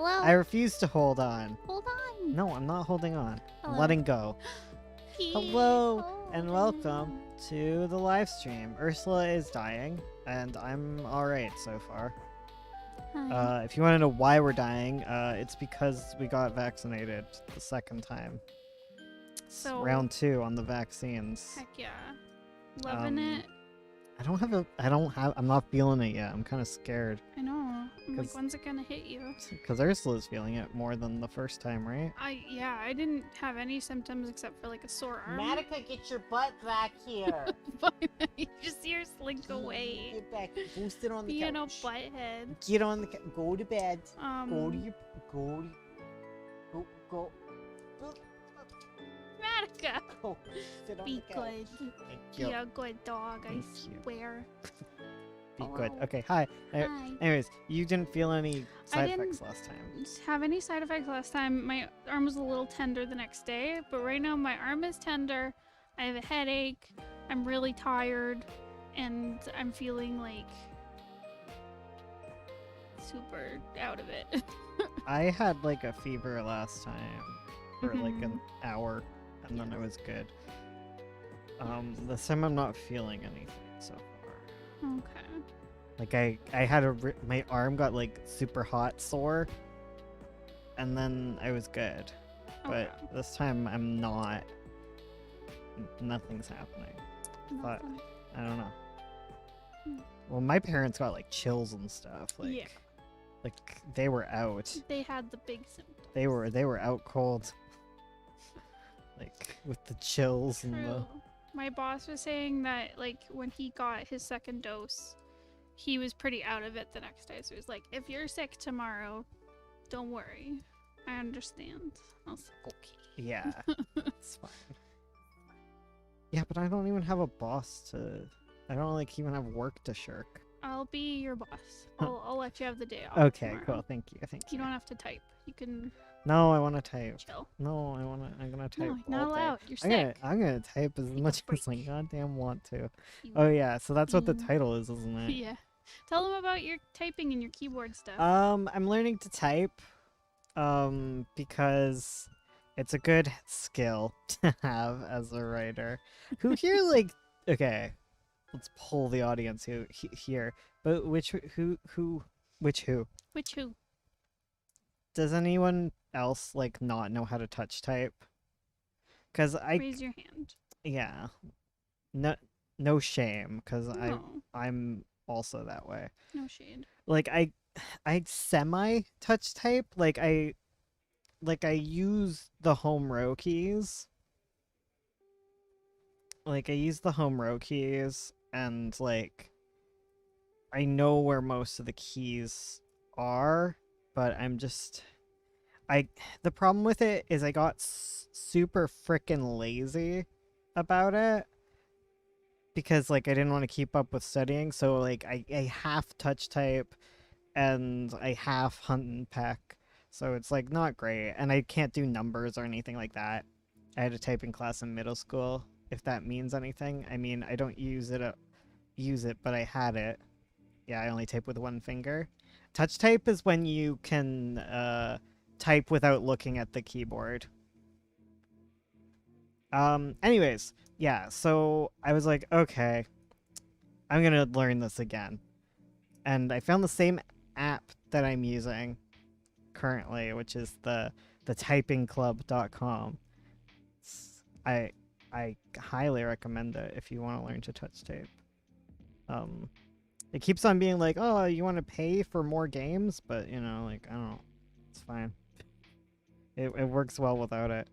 Hello? I refuse to hold on. Hold on. No, I'm not holding on. I'm Hello. letting go. Keep Hello and holding welcome on. to the live stream. Ursula is dying, and I'm alright so far. Hi. If you want to know why we're dying, it's because we got vaccinated the second time. It's So- round 2 on the vaccines. Heck yeah. Loving it. I'm not feeling it yet. I'm kind of scared. I know. I'm like, 'cause- when's it gonna hit you? Because Ursula's feeling it more than the first time, right? I didn't have any symptoms except for like a sore arm. Matica, get your butt back here. You just see her slink away. Get back. Go sit on the Being a couch. butthead. Get on the couch. Go to bed. Go to your. Go. Go. Matica! Go. Sit on Be the couch. good. Thank Be a good dog, I Thank you. swear. Be good. Hello. Okay, hi. Hi. Anyways, you didn't feel any side didn't- effects last time. Didn't have any side effects last time. My arm was a little tender the next day, but right now my arm is tender. I have a headache. I'm really tired, and I'm feeling like super out of it. I had like a fever last time for like an Mhm. hour, and then I was good. This time I'm not feeling anything so far. Okay. Like I had my arm got like super hot sore, and then I was good. But Okay. this time I'm not. Nothing's happening. But Nothing. I don't know. Hmm. Well, my parents got like chills and stuff. Like, Yeah. like they were out. They had the big symptoms. They were out cold. Like with the chills and the. True. My boss was saying that like when he got his second dose, he was pretty out of it the next day. So he was like, "If you're sick tomorrow, don't worry. I understand." I was like, "Okay." Yeah, it's fine. Yeah, but I don't even have a boss to. I don't like even have work to shirk. I'll be your boss. I'll let you have the day off. Okay, tomorrow. cool. Thank you. Thank You you. don't have to type. You can No, I want to type. chill. No, I'm gonna type. No, not all day. allowed. You're I'm gonna, sick. I'm gonna type as Take a much as I break. goddamn want to. You- Oh yeah, so that's what the Mm. title is, isn't it? yeah. Tell them about your typing and your keyboard stuff. I'm learning to type, because it's a good skill to have as a writer. Who here like, okay, let's pull the audience here. But which who? Which who? Does anyone else like not know how to touch type? Cause Raise your hand. yeah, no shame, cause No, I'm also that way. no shade. Like I semi touch type. Like I use the home row keys. Like I use the home row keys, and like I know where most of the keys are, but I'm just the problem with it is I got super frickin' lazy about it because like I didn't want to keep up with studying, so like I half touch type and I half hunt and peck, so it's like not great, and I can't do numbers or anything like that. I had a typing class in middle school, if that means anything. I mean, I don't use it, but I had it. Yeah, I only type with one finger. Touch type is when you can type without looking at the keyboard. Anyways, yeah, so I was like, okay, I'm gonna learn this again. And I found the same app that I'm using currently, which is the typingclub.com. I highly recommend it if you want to learn to touch type. It keeps on being like, oh, you want to pay for more games, but you know, like I don't know, it's fine. It works well without it.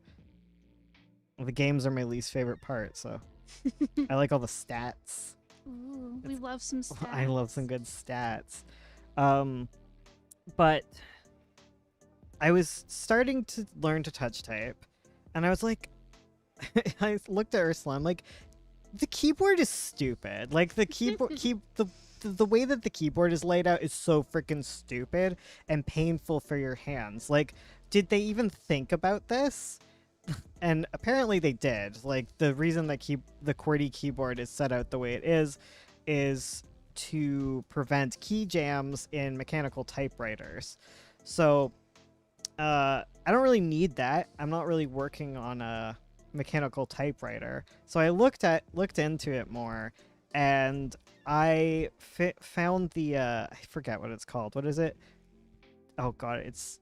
The games are my least favorite part, so I like all the stats. Ooh, we love some stats. I love some good stats. But I was starting to learn to touch type, and I was like, I looked at Ursula. I'm like, the keyboard is stupid. Like the keyboard, the way that the keyboard is laid out is so freaking stupid and painful for your hands. Like, did they even think about this? And apparently they did. Like the reason that the QWERTY keyboard is set out the way it is to prevent key jams in mechanical typewriters. So I don't really need that. I'm not really working on a mechanical typewriter. So I looked into it more, and I found the I forget what it's called. What is it? Oh god, it's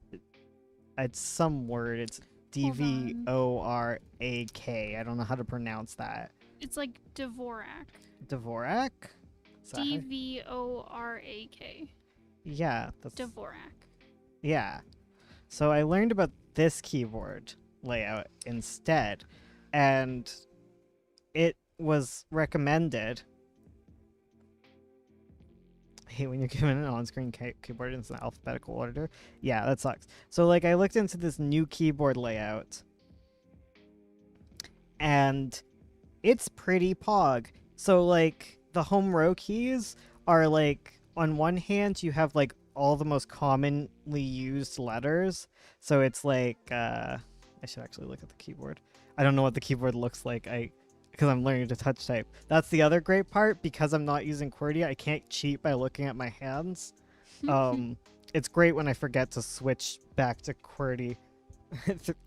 some word. It's Hold on. Dvorak. I don't know how to pronounce that. It's like Dvorak. Dvorak? Is that how- Dvorak. Yeah, that's Dvorak. yeah. So I learned about this keyboard layout instead, and it was recommended. I hate when you're given an on-screen keyboard in alphabetical order. Yeah, that sucks. So like I looked into this new keyboard layout, and it's pretty pog. So like the home row keys are like, on one hand you have like all the most commonly used letters. So it's like I should actually look at the keyboard. I don't know what the keyboard looks like. Because I'm learning to touch type. That's the other great part. Because I'm not using QWERTY, I can't cheat by looking at my hands. It's great when I forget to switch back to QWERTY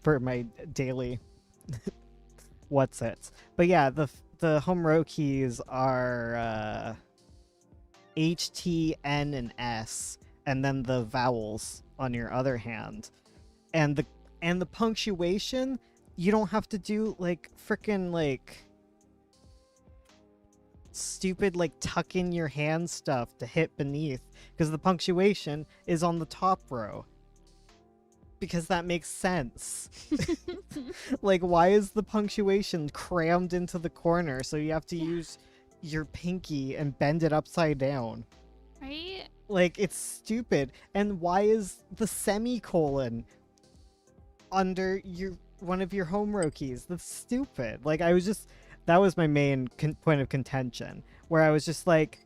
for my daily what's it. But yeah, the home row keys are H, T, N, and S, and then the vowels on your other hand, and the punctuation. You don't have to do like frickin' like stupid like tuck in your hand stuff to hit beneath, because the punctuation is on the top row, because that makes sense. Like, why is the punctuation crammed into the corner so you have to use your pinky and bend it upside down? Right? Like, it's stupid. And why is the semicolon under one of your home row keys? That's stupid. Like, that was my main point of contention, where I was just like,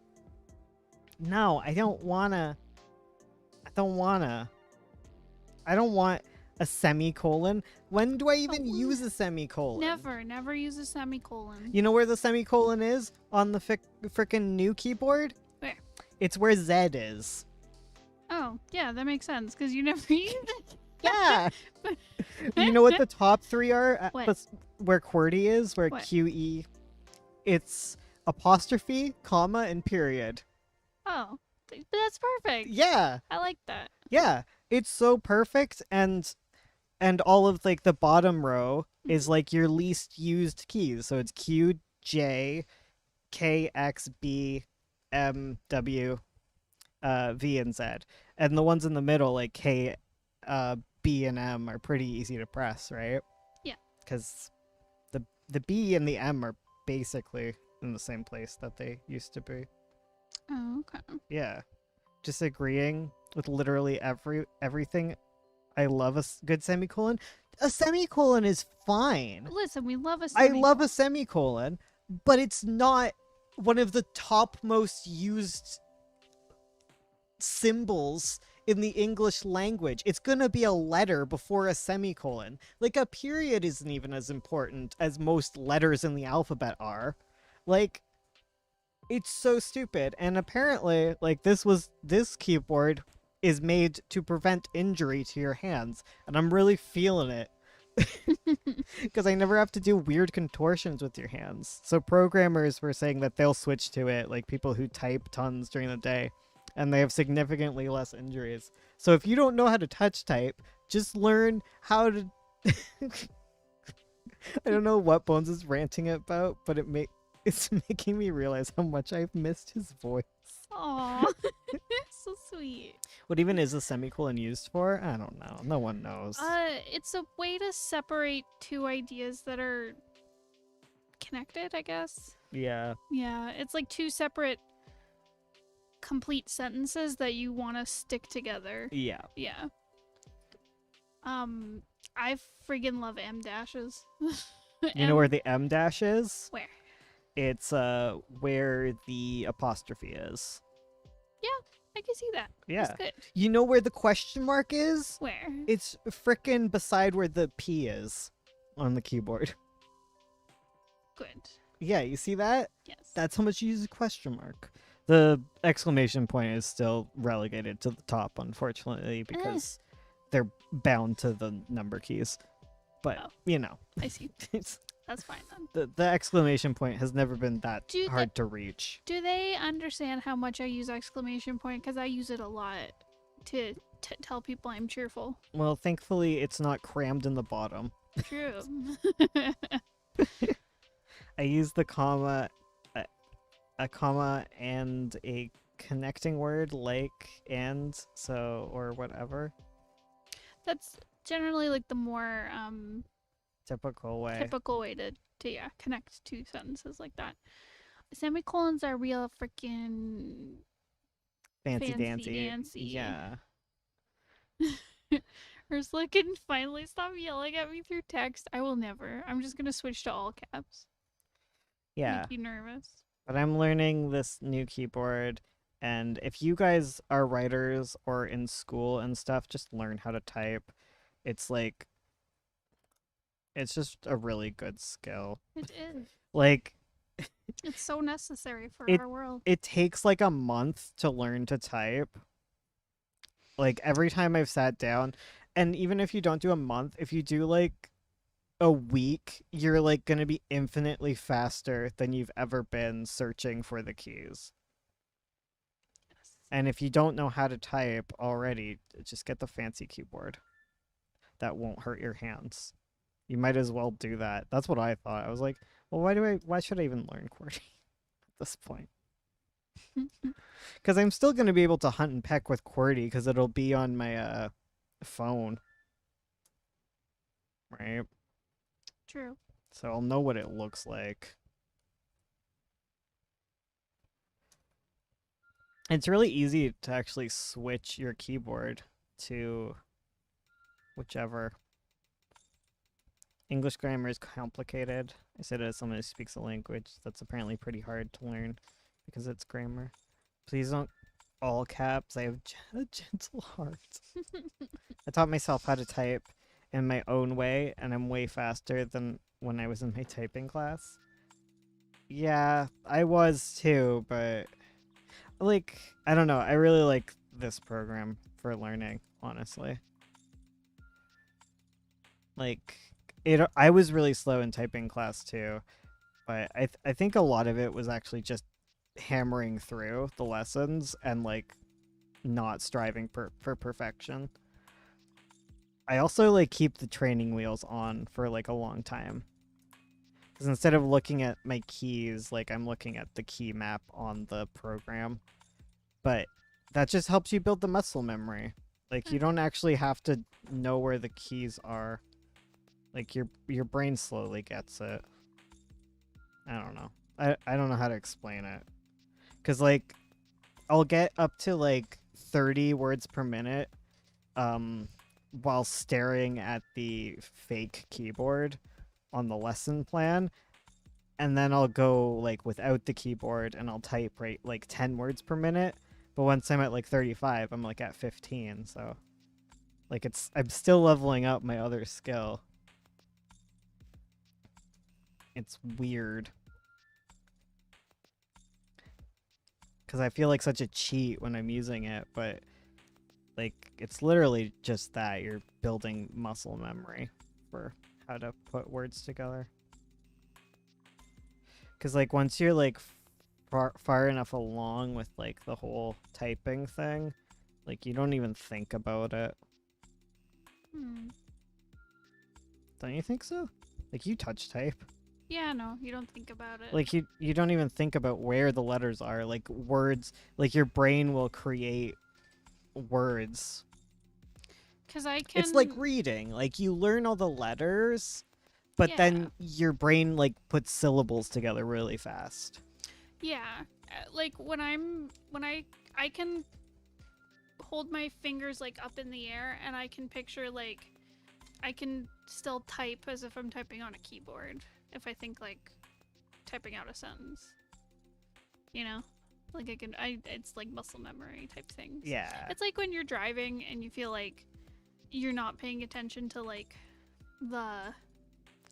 no, I don't want a semicolon. When do I even use a semicolon? Never use a semicolon. You know where the semicolon is on the frickin' new keyboard? Where? It's where Z is. Oh, yeah, that makes sense, because you never use it. Yeah. You know what the top three are? What? Where QWERTY is, where What? QE. It's apostrophe, comma, and period. Oh, that's perfect. Yeah. I like that. Yeah. It's so perfect, and all of like the bottom row is like your least used keys. So it's Q, J, K, X, B, M, W, V, and Z. And the ones in the middle, like K, B, and M, are pretty easy to press, right? Yeah. Because the B and the M are basically in the same place that they used to be. Oh, okay. Yeah. Just agreeing with literally everything. I love a good semicolon. A semicolon is fine. Listen, we love a I semicolon. love a semicolon, but it's not one of the top most used symbols in the English language. It's gonna be a letter before a semicolon. Like, a period isn't even as important as most letters in the alphabet are. Like, it's so stupid. And apparently, like, this keyboard is made to prevent injury to your hands, and I'm really feeling it. Because I never have to do weird contortions with your hands. So programmers were saying that they'll switch to it, like people who type tons during the day, and they have significantly less injuries. So if you don't know how to touch type, just learn how to... I don't know what Bones is ranting about, but it's making me realize how much I've missed his voice. Aw, so sweet. What even is a semicolon used for? I don't know. No one knows. It's a way to separate two ideas that are connected, I guess. Yeah. Yeah, it's like two separate complete sentences that you want to stick together. Yeah. Yeah. I friggin' love M dashes. You know where the M dash is? Where? It's where the apostrophe is. I can see that. Yeah. That's good. You know where the question mark is? Where? It's frickin' beside where the P is on the keyboard. Good. Yeah, you see that? Yes. That's how much you use a question mark. The exclamation point is still relegated to the top, unfortunately, because they're bound to the number keys. But Oh. you know, I see. it's, That's fine then. the exclamation point has never been that Do hard to reach. Do they understand how much I use exclamation point? Because I use it a lot to tell people I'm cheerful. Well, thankfully, it's not crammed in the bottom. True. I use the comma, a comma and a connecting word like and, so, or whatever. That's generally like the more Typical way. typical way to connect two sentences like that. Semicolons are real freaking Fancy fancy dancy. Yeah. Ursula can finally stop yelling at me through text. I will never. I'm just gonna switch to all caps. Yeah. Make you nervous. But I'm learning this new keyboard, and if you guys are writers or in school and stuff, just learn how to type. It's like, it's just a really good skill. It is. Like, It's so necessary for our world. it takes like a month to learn to type. Like, every time I've sat down, and even if you don't do a month, if you do like a week, you're like going to be infinitely faster than you've ever been searching for the keys. Yes. And if you don't know how to type already, just get the fancy keyboard. That won't hurt your hands. You might as well do that. That's what I thought. I was like, well, why should I even learn QWERTY at this point? Because I'm still going to be able to hunt and peck with QWERTY because it'll be on my phone. Right? True. So I'll know what it looks like. It's really easy to actually switch your keyboard to whichever. English grammar is complicated. I said it as someone who speaks a language that's apparently pretty hard to learn because it's grammar. Please don't all caps. I have a gentle heart. I taught myself how to type in my own way, and I'm way faster than when I was in my typing class. Yeah, I was too, but like, I don't know. I really like this program for learning, honestly. Like, I was really slow in typing class too, but I think a lot of it was actually just hammering through the lessons and like not striving for perfection. I also like keep the training wheels on for like a long time. Because instead of looking at my keys, like I'm looking at the key map on the program. But that just helps you build the muscle memory. Like you don't actually have to know where the keys are. Like your brain slowly gets it. I don't know. I don't know how to explain it. Cause like I'll get up to like 30 words per minute while staring at the fake keyboard on the lesson plan. And then I'll go like without the keyboard and I'll type right like 10 words per minute. But once I'm at like 35, I'm like at 15. So like I'm still leveling up my other skill. It's weird. Because I feel like such a cheat when I'm using it, but like it's literally just that. You're building muscle memory for how to put words together. Because like once you're like far enough along with like the whole typing thing, like you don't even think about it. Don't you think so? Like you touch type. Yeah, no, you don't think about it. Like you don't even think about where the letters are. Like words, like your brain will create words. Because I can. It's like reading. Like you learn all the letters, but then your brain like puts syllables together really fast. Yeah, like when I can hold my fingers like up in the air and I can picture like I can still type as if I'm typing on a keyboard. If I think like typing out a sentence, you know, like it's like muscle memory type things. Yeah. It's like when you're driving and you feel like you're not paying attention to like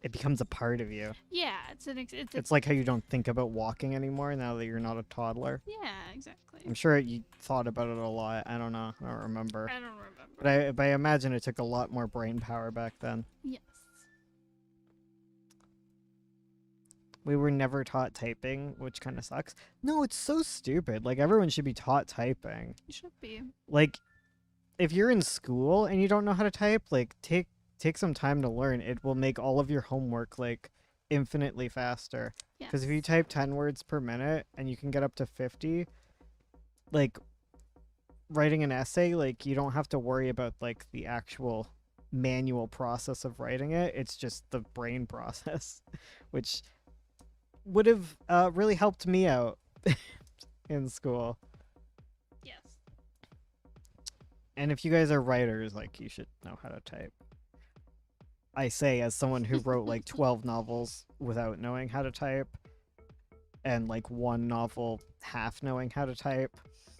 it becomes a part of you. Yeah, it's like how you don't think about walking anymore now that you're not a toddler. Yeah, exactly. I'm sure you thought about it a lot. I don't know. I don't remember. I don't remember. remember. But I imagine it took a lot more brain power back then. Yes. We were never taught typing, which kind of sucks. No, it's so stupid. Like, everyone should be taught typing. It should be. Like, if you're in school and you don't know how to type, like, take some time to learn. It will make all of your homework, like, infinitely faster. Because if you type 10 words per minute and you can get up to 50, like, writing an essay, like, you don't have to worry about, like, the actual manual process of writing it. It's just the brain process, which would have really helped me out in school. Yes. And if you guys are writers, like, you should know how to type. I say as someone who wrote like 12 novels without knowing how to type, and like one novel half knowing how to type.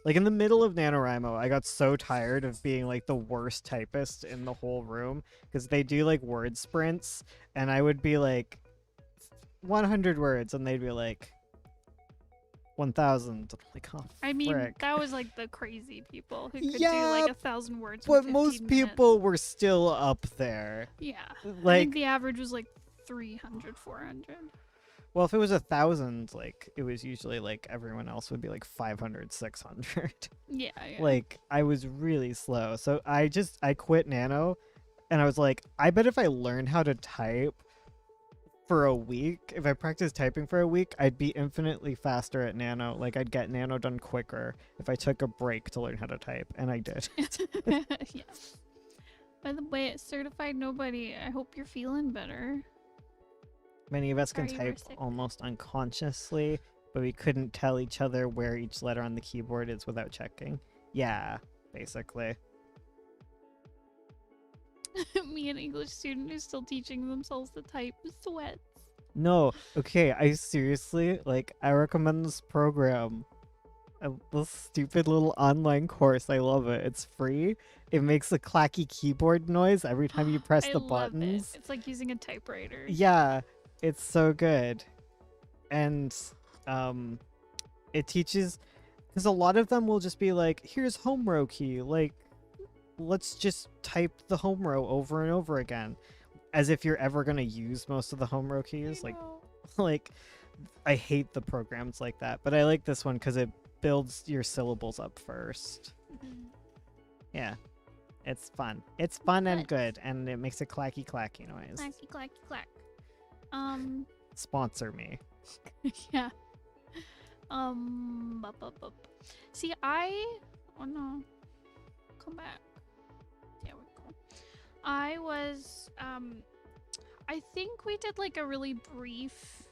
Like, in the middle of NaNoWriMo, I got so tired of being like the worst typist in the whole room, because they do like word sprints, and I would be like 100 words and they'd be like 1,000. Like, oh, I mean, frick. that was like the crazy people who could do Yeah, like 1,000 words. But in most 15 people minutes. were still up there. Yeah. I Like, think the average was like 300, 400. well, if it was 1,000, like, it was usually like everyone else would be like 500, 600. Yeah, yeah. Like, I was really slow. So I quit Nano, and I was like, I bet if I learned how to type for a week, if I practiced typing for a week, I'd be infinitely faster at Nano. Like, I'd get Nano done quicker if I took a break to learn how to type, and I did. Yes. By the way, it's certified nobody. I hope you're feeling better. Many of us can Sorry, you were type sick. almost unconsciously, but we couldn't tell each other where each letter on the keyboard is without checking. Yeah, basically. Me, an English student who's still teaching themselves to type, sweats. No, okay, I seriously, like, I recommend this program. This stupid little online course. I love it. It's free. It makes a clacky keyboard noise every time you press I the love buttons. it. It's like using a typewriter. Yeah, it's so good. And it teaches, because a lot of them will just be like, here's home row key, like, let's just type the home row over and over again, as if you're ever going to use most of the home row keys. Like, like, I hate the programs like that, but I like this one because it builds your syllables up first. Mhm. Yeah, it's fun. It's fun and Good. good, and it makes a clacky clacky noise. Clacky, clacky, clack. Sponsor me. Yeah. Bup. See, oh no. Come back. There we go. I was, I think we did like a really brief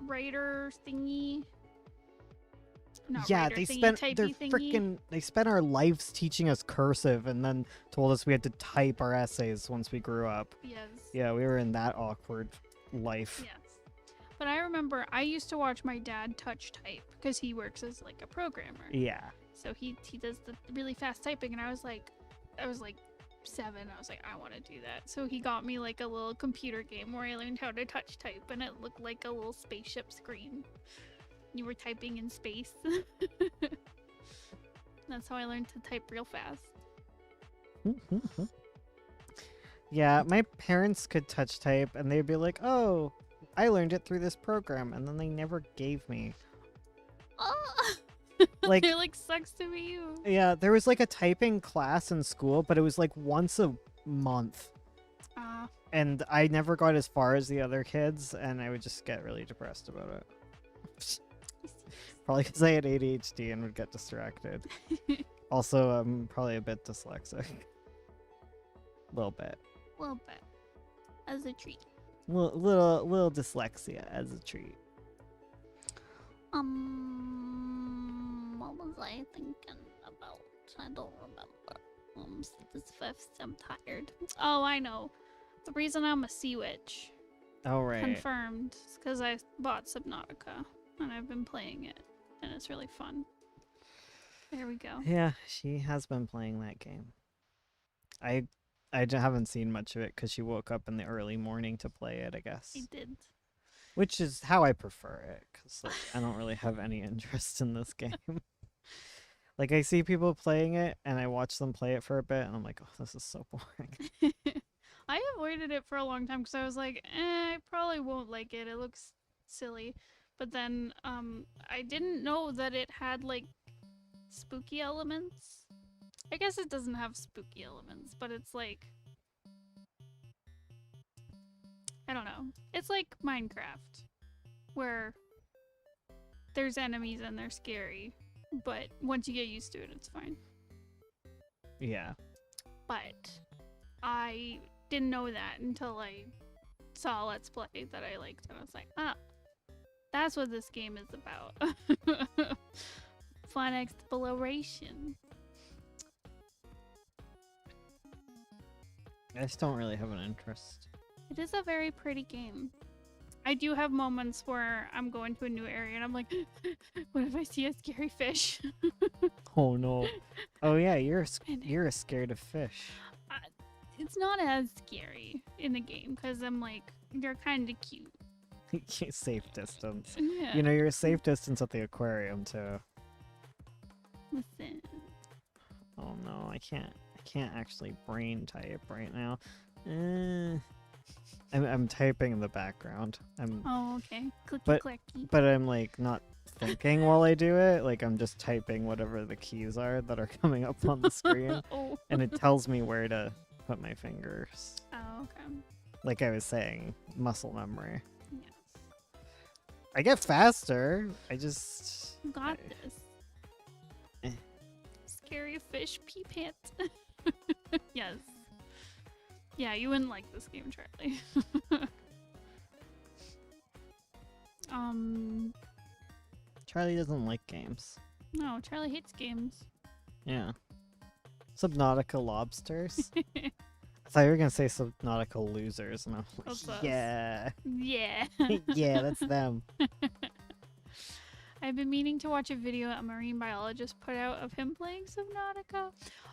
writer thingy. Not Yeah, writer they thingy, spent typey their thingy. freaking they spent our lives teaching us cursive, and then told us we had to type our essays once we grew up. Yes. Yeah, we were in that awkward life. Yes. But I remember I used to watch my dad touch type because he works as like a programmer. Yeah. So he does the really fast typing, and I was like 7. I was like, I want to do that. So he got me like a little computer game where I learned how to touch type, and it looked like a little spaceship screen. You were typing in space. That's how I learned to type real fast. Yeah, my parents could touch type, and they'd be like, "Oh, I learned it through this program," and then they never gave me. Oh, Like, it like sucks to be you. yeah, there was like a typing class in school, but it was like once a month, and I never got as far as the other kids, and I would just get really depressed about it. Probably because I had ADHD and would get distracted. Also, I'm probably a bit dyslexic. A little bit. Little bit. As a treat. Little dyslexia as a treat. What was I thinking about? I don't remember. This fifth, I'm tired. Oh, I know. The reason I'm a sea witch. Oh, right. Confirmed. It's because I bought Subnautica and I've been playing it, and it's really fun. There we go. Yeah, she has been playing that game. I haven't seen much of it because she woke up in the early morning to play it, I guess. I did. Which is how I prefer it, because like, I don't really have any interest in this game. Like, I see people playing it, and I watch them play it for a bit, and I'm like, oh, this is so boring. I avoided it for a long time because I was like, I probably won't like it. It looks silly. But then I didn't know that it had like spooky elements. I guess it doesn't have spooky elements, but it's like, I don't know. It's like Minecraft, where there's enemies and they're scary, but once you get used to it, it's fine. Yeah. But I didn't know that until I saw a Let's Play that I liked, and I was like, ah, that's what this game is about. Fun exploration. I just don't really have an interest. It is a very pretty game. I do have moments where I'm going to a new area and I'm like, what if I see a scary fish? Oh no. Oh yeah, you're scared of fish. It's not as scary in the game because I'm like, they're kind of cute. Safe distance. Yeah. You know, you're a safe distance at the aquarium too. Listen. Oh no, I can't actually brain type right now. I'm typing in the background. Oh, okay. Clicky But- clacky. But I'm like not thinking while I do it. Like I'm just typing whatever the keys are that are coming up on the screen, Oh. and it tells me where to put my fingers. Oh, okay. Like I was saying, muscle memory. Yes. I get faster. I just You got I- this. Eh. Scary fish pee pant. Yes. Yeah, you wouldn't like this game, Charlie. Charlie doesn't like games. No, Charlie hates games. Yeah. Subnautica lobsters. I thought you were gonna say Subnautica losers, and I'm That's like, us. yeah, Yeah. yeah, that's them. I've been meaning to watch a video a marine biologist put out of him playing Subnautica.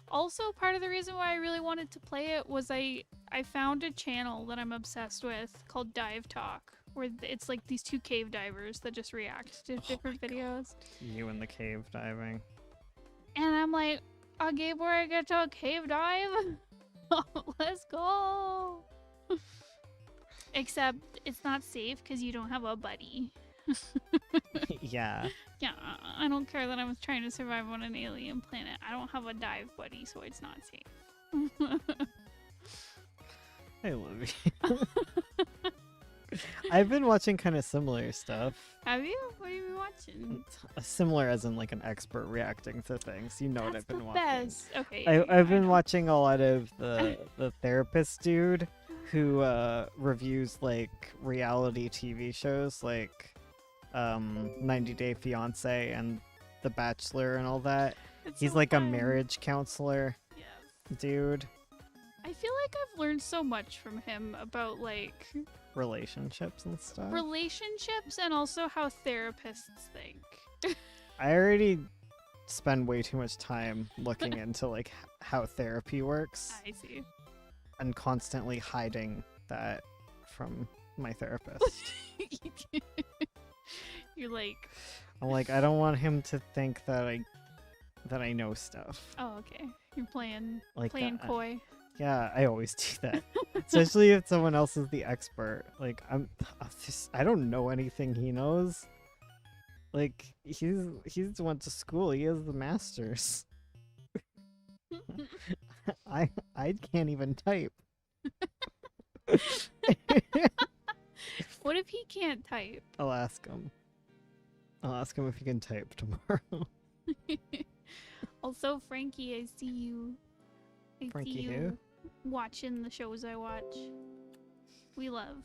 Also, part of the reason why I really wanted to play it was I found a channel that I'm obsessed with called Dive Talk, where it's like these two cave divers that just react to different videos. You in the cave diving. And I'm like, a game where I get to a cave dive? Let's go! Except it's not safe because you don't have a buddy. Yeah. Yeah, I don't care that I was trying to survive on an alien planet. I don't have a dive buddy, so it's not safe. I love you. I've been watching kind of similar stuff. Have you? What have you been watching? Similar as in like an expert reacting to things. You know what That's I've been the watching. best. Okay. yeah, I've I been know. watching a lot of the therapist dude who reviews like reality TV shows like 90 Day Fiance and The Bachelor and all that. It's He's so like a fun. marriage counselor Yes. dude. I feel like I've learned so much from him about like Relationships and stuff. relationships and also how therapists think. I already spend way too much time looking into like how therapy works I see. and constantly hiding that from my therapist. You're like, I'm like, I don't want him to think that I know stuff. oh, okay. You're playing Like coy. Yeah, I always do that. Especially if someone else is the expert. Like I don't know anything he knows. Like he's went to school. He has the masters. I can't even type. What if he can't type? I'll ask him. I'll ask him if he can type tomorrow. Also, Frankie, I see you. I Frankie see you who? watching the shows I watch. We love.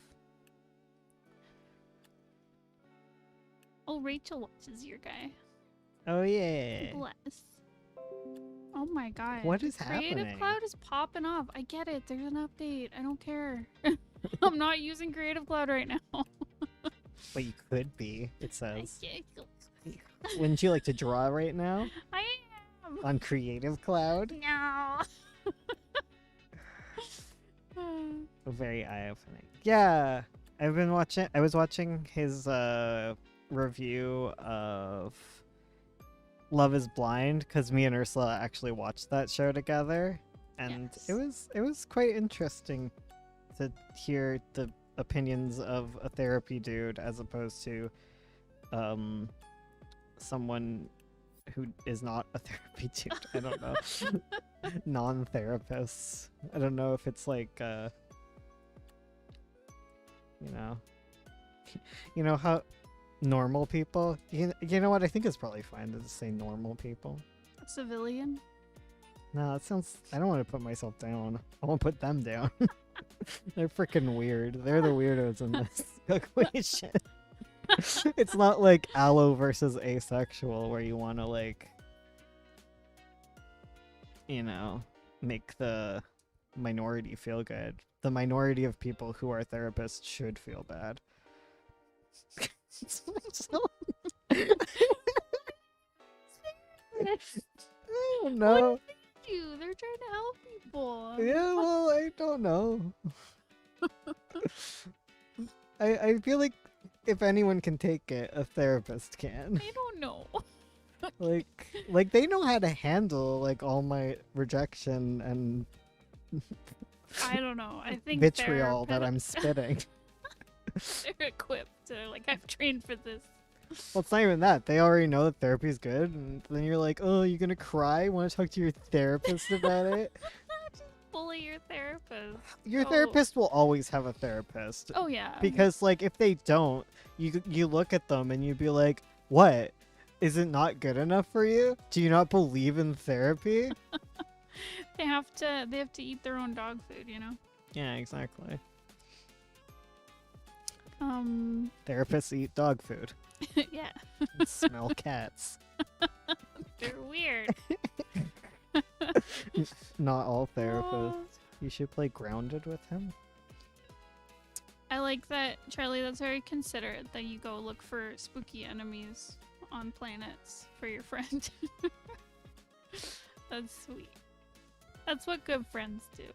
Oh, Rachel watches your guy. Oh yeah. Bless. Oh my god. What is Creative happening? Cloud is popping off. I get it. There's an update. I don't care. I'm not using Creative Cloud right now. But you could be, it says. I Wouldn't you like to draw right now? am. On Creative Cloud? No. Very eye-opening. Yeah, I was watching his review of Love is Blind, because me and Ursula actually watched that show together, and Yes. it was quite interesting to hear the opinions of a therapy dude as opposed to someone who is not a therapy dude. I don't know. Non-therapists. I don't know if it's like you know, you know how normal people. You know what? I think it's probably fine to just say normal people. Civilian. No, that sounds. I don't want to put myself down. I want to put them down. They're freaking weird. They're the weirdos in this equation. It's not like allo versus asexual where you want to like, you know, make the minority feel good. The minority of people who are therapists should feel bad. I don't know. What do you? They're trying to help people. Yeah, well, I don't know. I feel like if anyone can take it, a therapist can. I don't know. Like they know how to handle like all my rejection and I don't know. I think vitriol they're that I'm spitting. they're equipped. They're like, I've trained for this. Well, it's not even that. They already know that therapy's good, and then you're like, oh, you gonna cry? Want to talk to your therapist about it? Just bully your therapist. Your Oh. therapist will always have a therapist. Oh yeah. Because like if they don't, you look at them and you'd be like, what? Is it not good enough for you? Do you not believe in therapy? they have to eat their own dog food, you know. Yeah, exactly. Therapists eat dog food. yeah. Smell cats. They're weird. Not all therapists. Oh. You should play Grounded with him. I like that, Charlie. That's very considerate that you go look for spooky enemies on planets for your friend. That's sweet. That's what good friends do.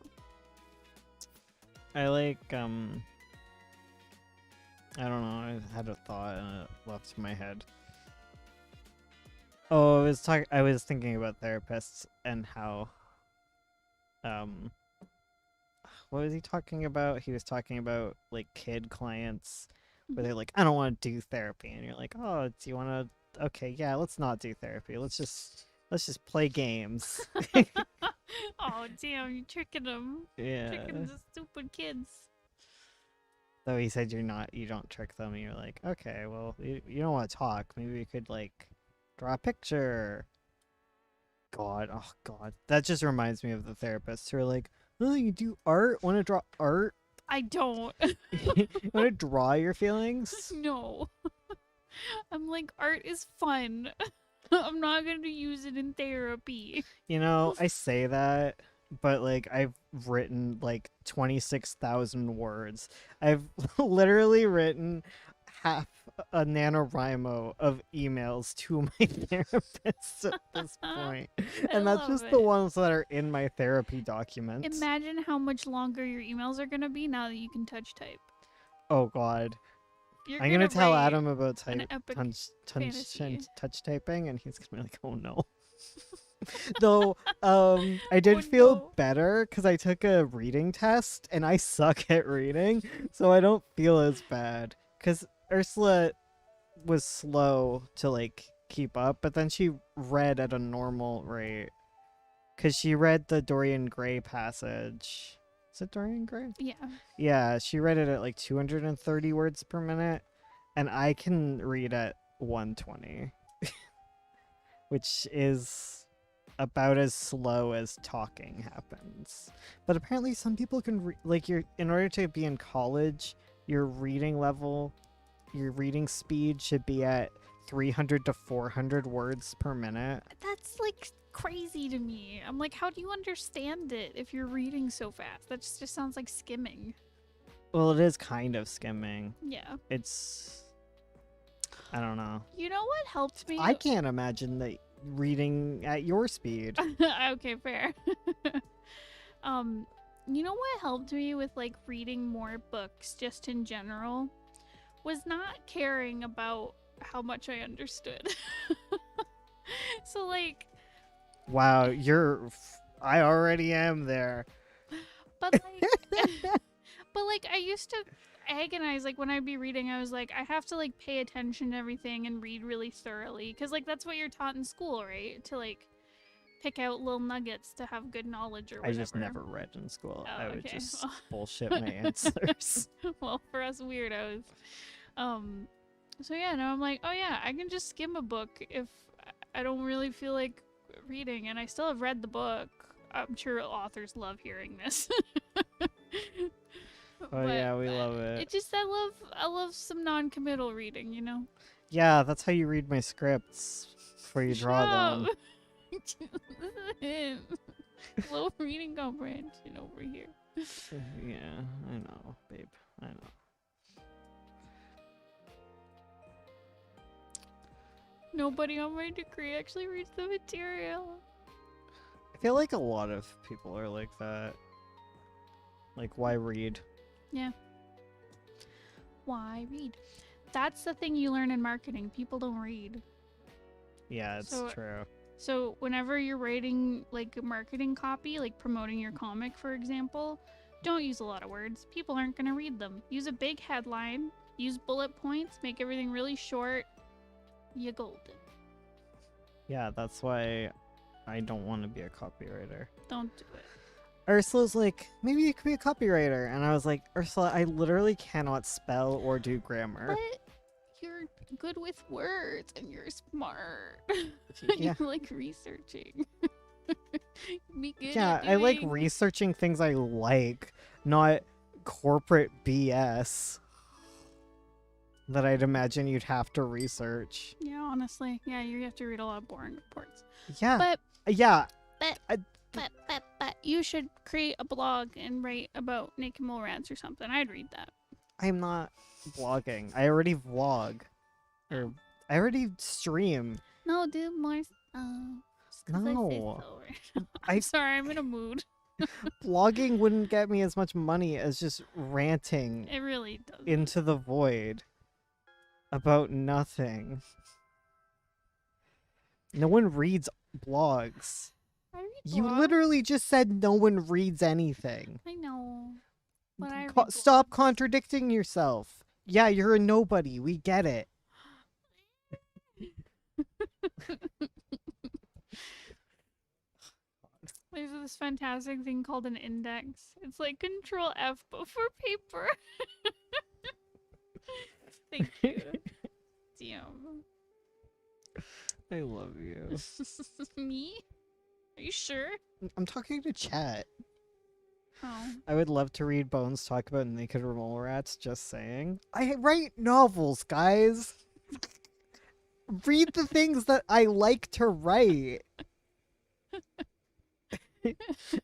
I like I don't know, I had a thought and it left my head. Oh, I was thinking about therapists and how what was he talking about? He was talking about like kid clients where they're like, I don't want to do therapy, and you're like, oh, do you want to? Okay, yeah, let's not do therapy. Let's just play games. Oh damn, you're tricking them. Yeah. Tricking the stupid kids. So he said you don't trick them, and you're like, okay, well, you don't want to talk. Maybe we could like draw a picture. God, oh God, that just reminds me of the therapists who are like, oh, you do art? Want to draw art? I don't. You want to draw your feelings? No. I'm like, art is fun. I'm not going to use it in therapy. You know, I say that, but like I've written like 26,000 words. I've literally written half a NaNoWriMo of emails to my therapist at this point. And that's just the ones that are in my therapy documents. Imagine how much longer your emails are going to be now that you can touch type. Oh God. You're I'm gonna tell write Adam about an epic fantasy. touch typing, and he's gonna be like, "Oh no." Though, I did feel better because I took a reading test, and I suck at reading, so I don't feel as bad. Because Ursula was slow to like keep up, but then she read at a normal rate. Because she read the Dorian Gray passage. Is it Dorian Gray? Yeah. Yeah, she read it at like 230 words per minute, and I can read at 120, which is about as slow as talking happens. But apparently some people can in order to be in college, your reading level, your reading speed should be at 300 to 400 words per minute. That's like crazy to me. I'm like, how do you understand it if you're reading so fast? That just sounds like skimming. Well, it is kind of skimming. Yeah. I don't know. You know what helped me? I can't imagine that reading at your speed. Okay, fair. You know what helped me with like reading more books just in general was not caring about how much I understood. So like, Wow, I already am there. but like, but like I used to agonize like when I'd be reading. I was like, I have to like pay attention to everything and read really thoroughly because like that's what you're taught in school, right? To like pick out little nuggets to have good knowledge or I whatever. just never read in school. Oh, I would okay. just bullshit my answers. Well, for us weirdos. So yeah, now I'm like, oh yeah, I can just skim a book if I don't really feel like reading, and I still have read the book. I'm sure authors love hearing this. Oh yeah, we love it. It just I love some non-committal reading, you know. Yeah, that's how you read my scripts before you draw them. Low reading comprehension over here. Yeah, I know, babe. I know. Nobody on my degree actually reads the material. I feel like a lot of people are like that. Like, why read? Yeah. Why read? That's the thing you learn in marketing. People don't read. Yeah, it's true. So whenever you're writing like a marketing copy, like promoting your comic, for example, don't use a lot of words. People aren't going to read them. Use a big headline. Use bullet points. Make everything really short. You golden. Yeah, that's why I don't want to be a copywriter. Don't do it. Ursula's like, maybe you could be a copywriter. And I was like, Ursula, I literally cannot spell or do grammar. But you're good with words and you're smart. Yeah. You like researching. Be good Yeah, at I like doing- researching things I like, not corporate BS that I'd imagine you'd have to research. Yeah, honestly. Yeah, you have to read a lot of boring reports. Yeah. But Yeah. But you should create a blog and write about naked mole rats or something. I'd read that. I'm not blogging. I already vlog. Or I already stream. No, do more stuff. No. I'm sorry, I'm in a mood. Blogging wouldn't get me as much money as just ranting It really does. into the void about nothing. No one reads blogs. I read You blogs. literally just said no one reads anything. I know. But I read Stop blogs. contradicting yourself. Yeah, you're a nobody. We get it. There's this fantastic thing called an index. It's like Control F but for paper. Thank you. Damn. I love you. Me? Are you sure? I'm talking to chat. Oh. I would love to read Bones talk about naked mole rats, just saying. I write novels, guys. Read the things that I like to write.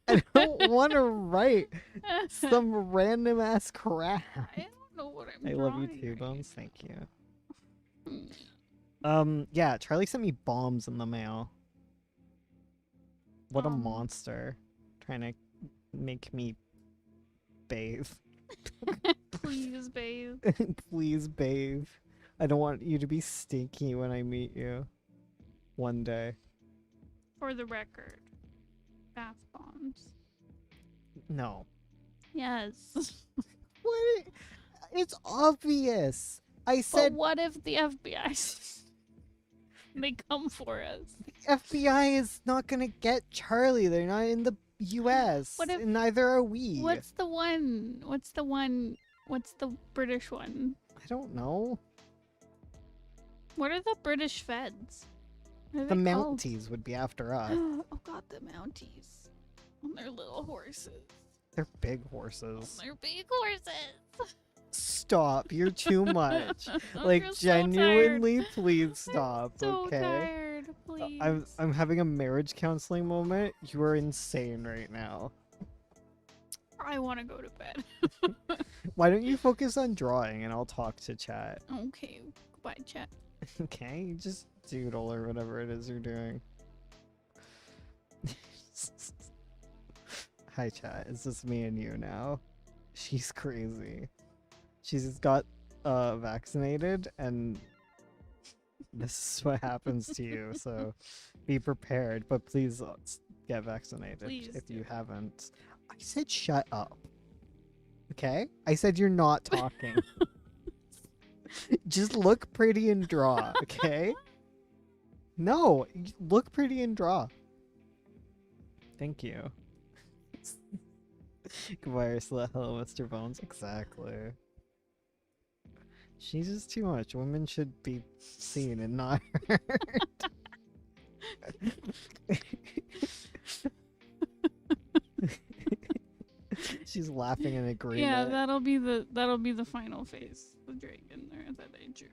I don't want to write some random ass crap. I don't know what I'm I love you drawing too, right Bones. Thank you. now. Yeah, Charlie sent me bombs in the mail. What a Um. monster. Trying to make me bathe. Please, babe. Please bathe. I don't want you to be stinky when I meet you. One day. For the record. Bath bombs. No. Yes. What? It's obvious. I But said what if the FBI they come for us? FBI is not gonna get Charlie. They're not in the US. What if- and neither are we. What's the one? What's the British one? I don't know. What are the British feds? What are The they called? Mounties would be after us. Oh god, the Mounties. On their little horses. They're big On horses. their big horses. Stop. You're too much. I Like, feel so tired. genuinely, please stop, So okay? tired, please. I'm having a marriage counseling moment. You are insane right now. I want to go to bed. Why don't you focus on drawing and I'll talk to chat? Okay, goodbye, chat. Okay, you just doodle or whatever it is you're doing. Hi chat, it's just me and you now. She's crazy. She's got vaccinated and this is what happens to you. So be prepared, but please get vaccinated Please if do. you haven't. I said shut up. Okay? I said you're not talking. Just look pretty and draw, okay? No, look pretty and draw. Thank you. Goodbye, Ursula. Hello, Mr. Bones. Exactly. She's just too much. Women should be seen and not heard. She's laughing in agreement. Yeah, that'll be the final face, the dragon there that I drew.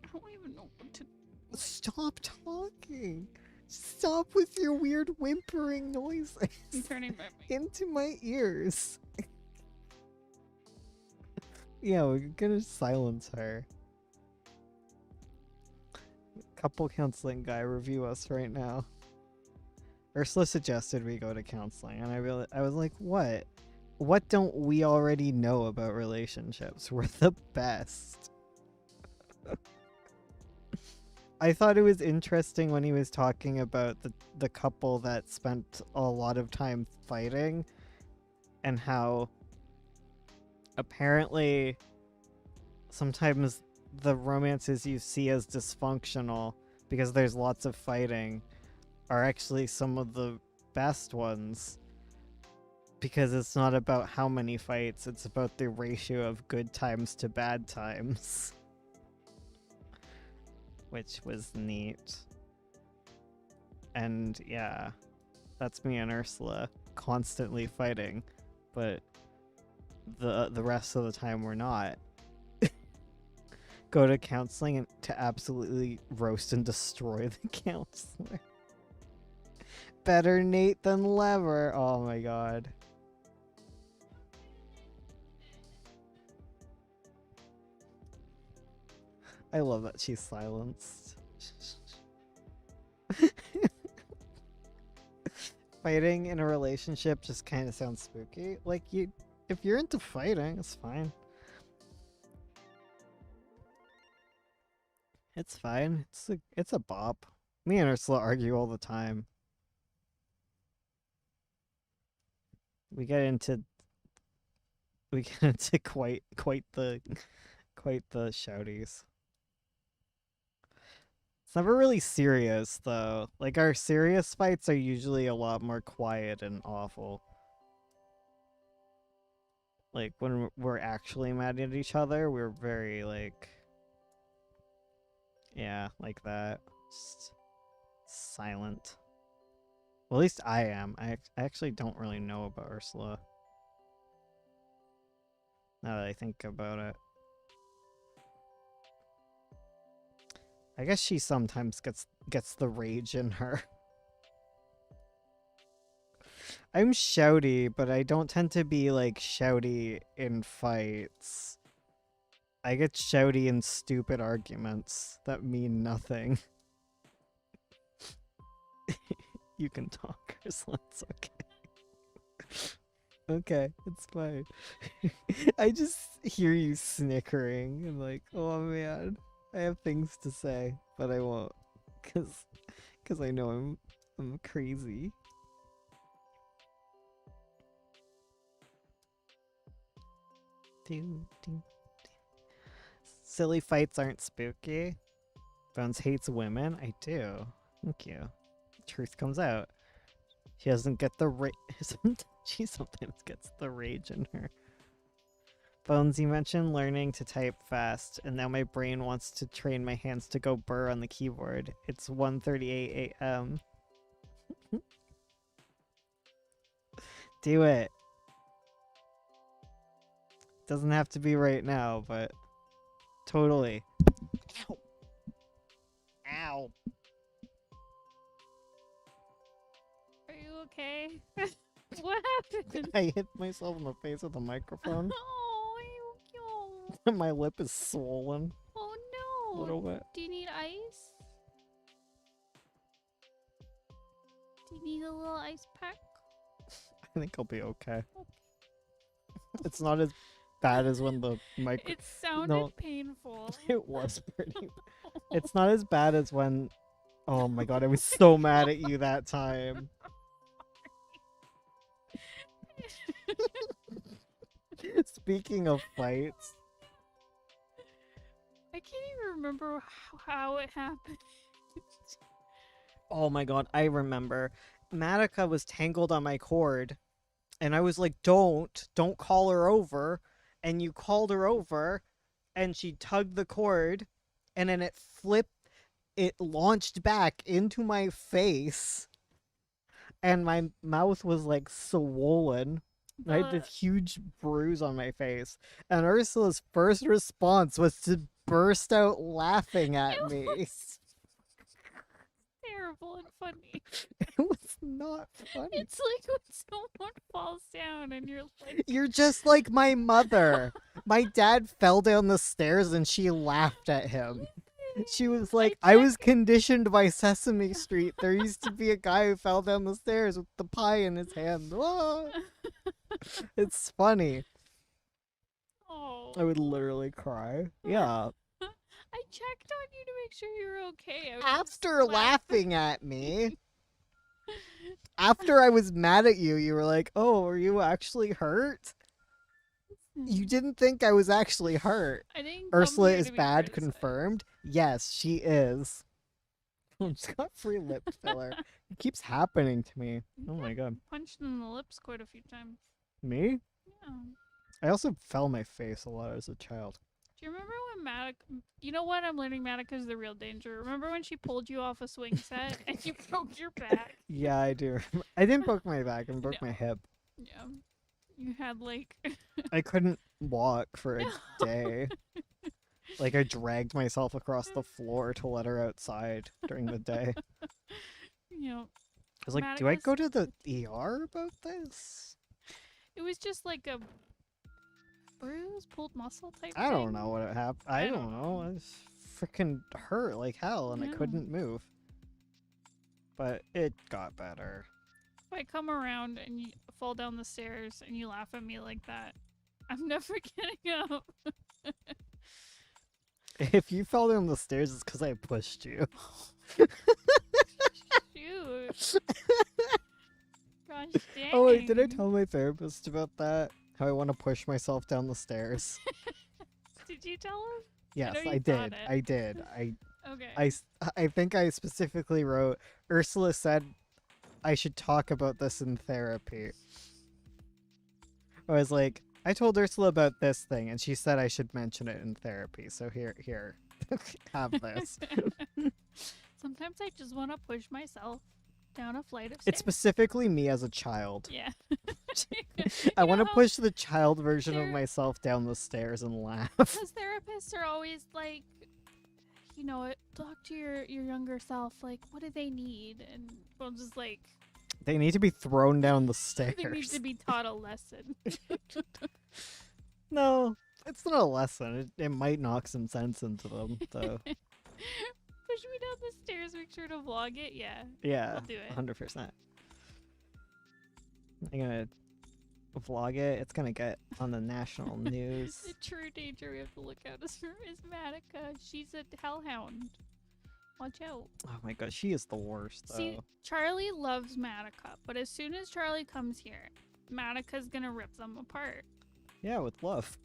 I don't even know what to. Stop talking. Stop with your weird whimpering noises I'm turning my mic. into my ears. Yeah, we're gonna silence her. Couple counseling guy, review us right now. Ursula suggested we go to counseling, and I was like, what? What don't we already know about relationships? We're the best. I thought it was interesting when he was talking about the couple that spent a lot of time fighting, and how apparently sometimes the romances you see as dysfunctional because there's lots of fighting are actually some of the best ones, because it's not about how many fights, it's about the ratio of good times to bad times. Which was neat. And yeah, that's me and Ursula constantly fighting, but the rest of the time we're not. Go to counseling and to absolutely roast and destroy the counselor. Better Nate than Lever. Oh my god. I love that she's silenced. Fighting in a relationship just kind of sounds spooky. Like, if you're into fighting, it's fine. It's fine. It's a bop. Me and Ursula argue all the time. We get into quite the shouties. It's never really serious though. Like, our serious fights are usually a lot more quiet and awful. Like, when we're actually mad at each other, we're very like, yeah, like that. Just silent. Well, at least I am. I actually don't really know about Ursula. Now that I think about it. I guess she sometimes gets the rage in her. I'm shouty, but I don't tend to be like shouty in fights. I get shouty in stupid arguments that mean nothing. You can talk, Ursula. It's okay. Okay, it's fine. I just hear you snickering and like, oh man, I have things to say, but I won't, cause I know I'm crazy. Silly fights aren't spooky. Bones hates women. I do. Thank you. Truth comes out. She doesn't get the she sometimes gets the rage in her. Bones, you mentioned learning to type fast, and now my brain wants to train my hands to go burr on the keyboard. It's 1:38 a.m. Do it. Doesn't have to be right now, but totally. Ow. Ow. Are you okay? What happened? I hit myself in the face with a microphone. Oh, you cute. My lip is swollen Oh a no. little bit. Do you need ice? Do you need a little ice pack? I think I'll be okay. It's not as bad as when the It sounded painful. It was pretty. It's not as bad as when. Oh my god, I was so mad at you that time. Speaking of fights. I can't even remember how it happened. Oh my god, I remember. Madoka was tangled on my cord, and I was like, don't call her over. And you called her over, and she tugged the cord, and then it launched back into my face, and my mouth was like swollen. I had this huge bruise on my face, and Ursula's first response was to burst out laughing at me. Was terrible and funny. It was not funny. It's like when someone falls down and you're like... You're just like my mother. My dad fell down the stairs and she laughed at him. She was like, I was conditioned by Sesame Street. There used to be a guy who fell down the stairs with the pie in his hand. Ah. It's funny. Oh. I would literally cry. Yeah. I checked on you to make sure you were okay. After laughing at me, after I was mad at you, you were like, oh, are you actually hurt? You didn't think I was actually hurt. I didn't Ursula is bad, confirmed. Yes, she is. I just got free lip filler. It keeps happening to me. Oh my god. Punched in the lips quite a few times. Me? Yeah. I also fell my face a lot as a child. Do you remember when Madoka... You know what? I'm learning Madoka's the real danger. Remember when she pulled you off a swing set and you broke your back? Yeah, I do. I didn't broke my back. I broke my hip. Yeah. You had like... I couldn't walk for a day. Like, I dragged myself across the floor to let her outside during the day. You know, I was like, do I go to the ER about this? It was just like a bruise, pulled muscle type I don't know what happened. I don't know. I was freaking hurt like hell and I couldn't move. But it got better. If I come around and you fall down the stairs and you laugh at me like that, I'm never getting up. If you fell down the stairs, it's because I pushed you. Shoot. Gosh dang. Oh wait, did I tell my therapist about that? How I want to push myself down the stairs. Did you tell him? Yes, I did. I did. Okay. I think I specifically wrote, Ursula said I should talk about this in therapy. I was like, I told Ursula about this thing, and she said I should mention it in therapy. So here, have this. Sometimes I just want to push myself down a flight of stairs. It's specifically me as a child. Yeah. I want to push the child version of myself down the stairs and laugh. Because therapists are always like, you know, talk to your younger self. Like, what do they need? And I'm just like, they need to be thrown down the stairs. They need to be taught a lesson. No, it's not a lesson. It might knock some sense into them, though. Push me down the stairs. Make sure to vlog it. Yeah. Yeah. I'll do it. 100%. I'm gonna vlog it. It's gonna get on the national news. The true danger we have to look out is Madoka. She's a hellhound. Watch out. Oh my god, she is the worst, though. See, Charlie loves Madoka, but as soon as Charlie comes here, Madoka's gonna rip them apart. Yeah, with love.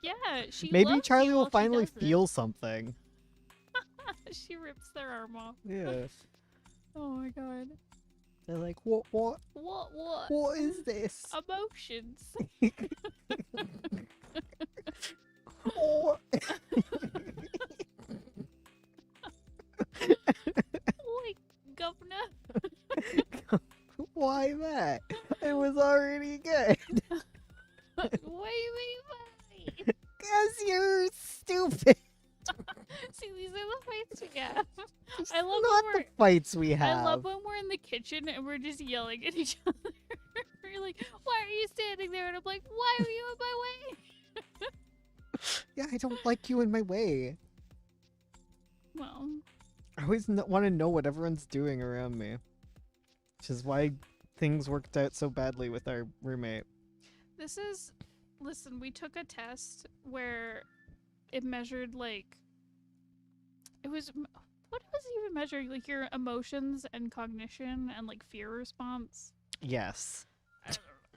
Yeah, she Maybe loves Charlie you will while finally she does feel something. it. She rips their arm off. Yeah. Oh my god. They're like, what? What? What is this? Emotions. What? Like, governor. Why that? It was already good. Wait. Because you're stupid. See, these are the fights we have. I love Not when the fights we have. I love when we're in the kitchen and we're just yelling at each other. We're like, why are you standing there? And I'm like, why are you in my way? Yeah, I don't like you in my way. Well, I always want to know what everyone's doing around me. Which is why things worked out so badly with our roommate. Listen, we took a test where it measured, like, it was what was he even measuring? Like your emotions and cognition and like fear response. Yes.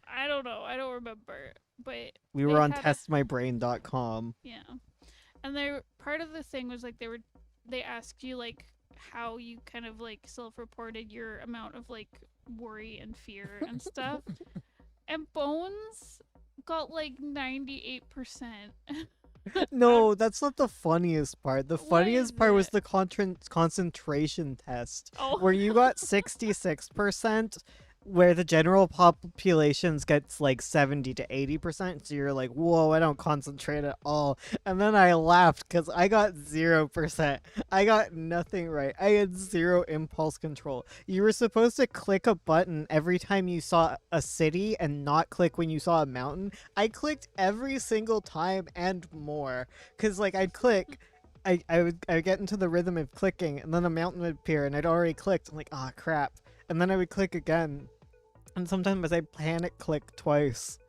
I don't know. I don't remember. But We they were on had testmybrain.com. yeah. And they part of the thing was like they asked you like how you kind of like self-reported your amount of like worry and fear and stuff. And Bones got like 98%. No, that's not the funniest part. The What funniest is part was it? the concentration test, Oh. where you got 66%, where the general populations gets like 70 to 80%. So you're like, whoa, I don't concentrate at all. And then I laughed because I got 0%. I got nothing right. I had zero impulse control. You were supposed to click a button every time you saw a city and not click when you saw a mountain. I clicked every single time and more. Because like I'd click. I would get into the rhythm of clicking, and then a mountain would appear, and I'd already clicked. I'm like, ah, crap. And then I would click again, and sometimes I panic click twice.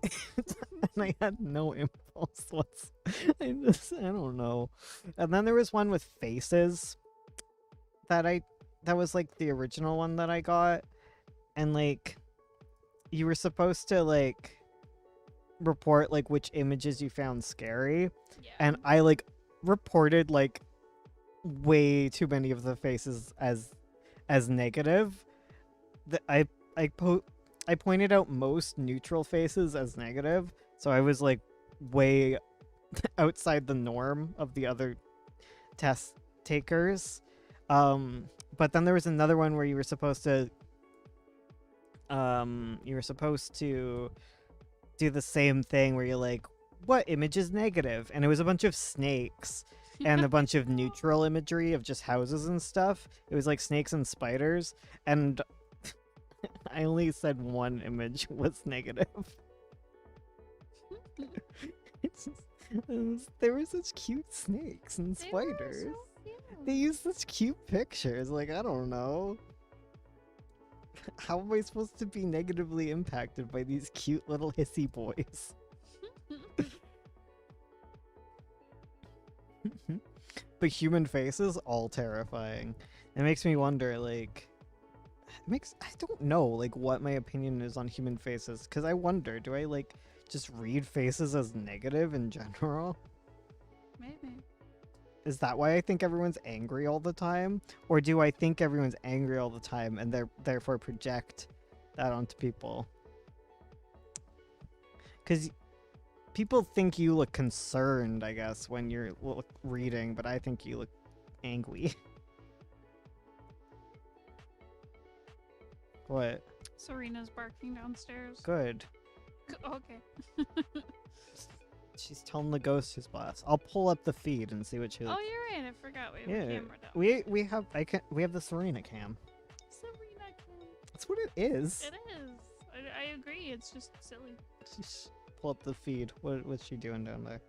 And I had no impulse. I don't know. And then there was one with faces that was like the original one that I got. And like you were supposed to like report like which images you found scary. Yeah. And I like reported like way too many of the faces as negative. I pointed out most neutral faces as negative, so I was like way outside the norm of the other test takers. But then there was another one where you were supposed to do the same thing where you're like, what image is negative? And it was a bunch of snakes and a bunch of neutral imagery of just houses and stuff. It was like snakes and spiders, and I only said one image was negative. There were such cute snakes and spiders. They used such cute pictures. Like, I don't know. How am I supposed to be negatively impacted by these cute little hissy boys? But human faces, all terrifying. It makes me wonder, like, I don't know, like, what my opinion is on human faces, because I wonder, do I, like, just read faces as negative in general? Maybe. Is that why I think everyone's angry all the time? Or do I think everyone's angry all the time and therefore project that onto people? Because people think you look concerned, I guess, when you're reading, but I think you look angry. What? Serena's barking downstairs. Good. Okay. She's telling the ghost his boss. I'll pull up the feed and see what she looks. Oh, you're right. I forgot we have a camera down. We have the Serena cam. Serena cam. That's what it is. It is. I agree. It's just silly. Just pull up the feed. What's she doing down there?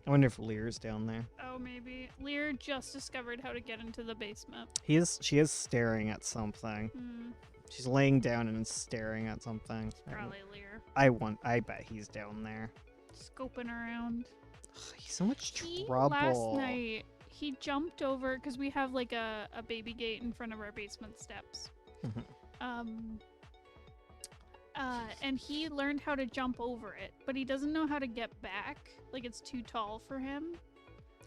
I wonder if Lear's down there. Oh, maybe. Lear just discovered how to get into the basement. She is staring at something. Hmm. She's laying down and staring at something. Probably Lear. I bet he's down there. Scoping around. He's so much He, trouble. last night, he jumped over, because we have like a baby gate in front of our basement steps. And he learned how to jump over it, but he doesn't know how to get back. Like, it's too tall for him.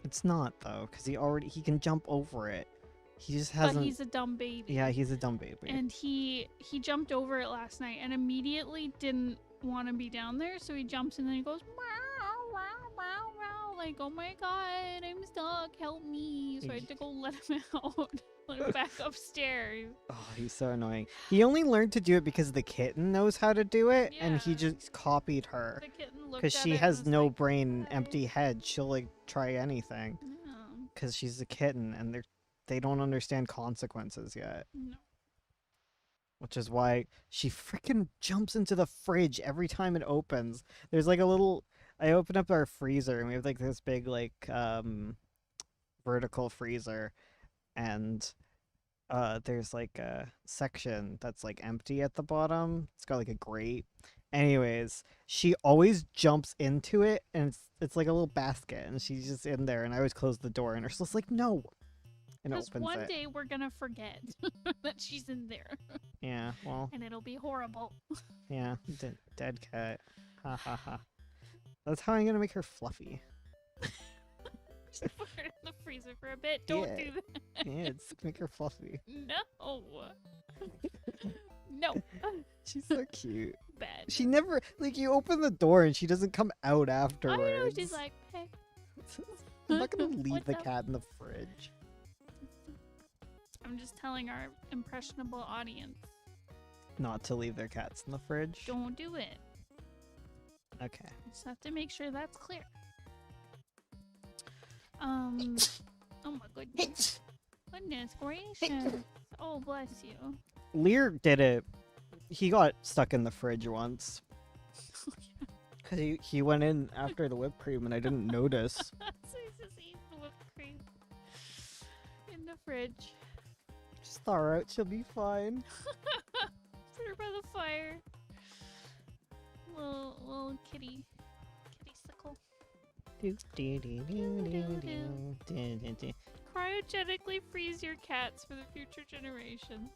It's not, though, because he can jump over it. He just hasn't. But he's a dumb baby. Yeah, he's a dumb baby. And he jumped over it last night and immediately didn't want to be down there, so he jumps and then he goes, wow, wow, wow, wow, like, oh my god, I'm stuck, help me. So I had to go let him out, let him back upstairs. Oh, he's so annoying. He only learned to do it because the kitten knows how to do it, and he Yeah. just copied her. The kitten looked Because at she it has and was no like, brain, "Hi." empty head. She'll, like, try anything. No. Because she's a kitten, and they don't understand consequences yet. No. Which is why she freaking jumps into the fridge every time it opens. There's like a little. I open up our freezer and we have like this big like vertical freezer, and there's like a section that's like empty at the bottom. It's got like a grate. Anyways, she always jumps into it, and it's like a little basket, and she's just in there. And I always close the door, and Ursula's like, "No, and Because opens one it. day we're gonna forget that she's in there. Yeah, well, And it'll be horrible. yeah, dead cat. Ha ha ha. That's how I'm gonna make her fluffy. Just put her in the freezer for a bit. Don't do that. Yeah, just make her fluffy. No. No. She's so cute. Bad. She never, like, you open the door and she doesn't come out afterwards. I know, she's like, hey. I'm not gonna leave What's the up? cat in the fridge. I'm just telling our impressionable audience, Not to leave their cats in the fridge. don't do it. Okay. Just have to make sure that's clear. Oh my goodness. Goodness gracious. Oh, bless you. Lear did it. He got stuck in the fridge once. Cause he went in after the whipped cream and I didn't notice. So he's just eating the whipped cream in the fridge. Just thaw her out, she'll be fine. Put her by the fire. Little kitty sickle. Cryogenically freeze your cats for the future generations.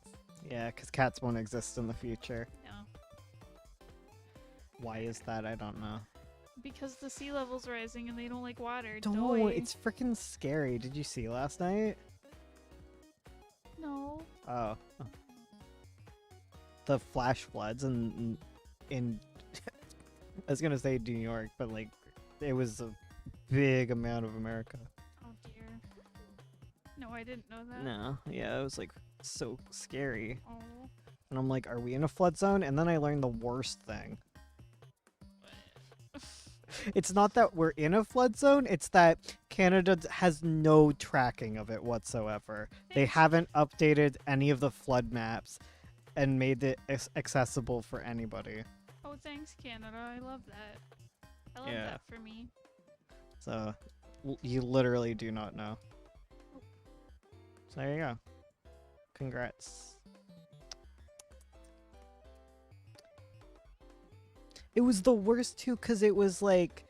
Yeah, because cats won't exist in the future. No. Why is that? I don't know. Because the sea level's rising and they don't like water. Don't. Doy. It's freaking scary. Did you see last night? No. Oh. The flash floods in I was gonna say New York, but like it was a big amount of America. Oh dear. No, I didn't know that. No, yeah, it was like so scary. Oh. And I'm like, are we in a flood zone? And then I learned the worst thing. It's not that we're in a flood zone, it's that Canada has no tracking of it whatsoever. They haven't updated any of the flood maps and made it accessible for anybody. Oh, thanks, Canada. I love that. I love Yeah. that for me. So, you literally do not know. So there you go. Congrats. It was the worst too, because it was like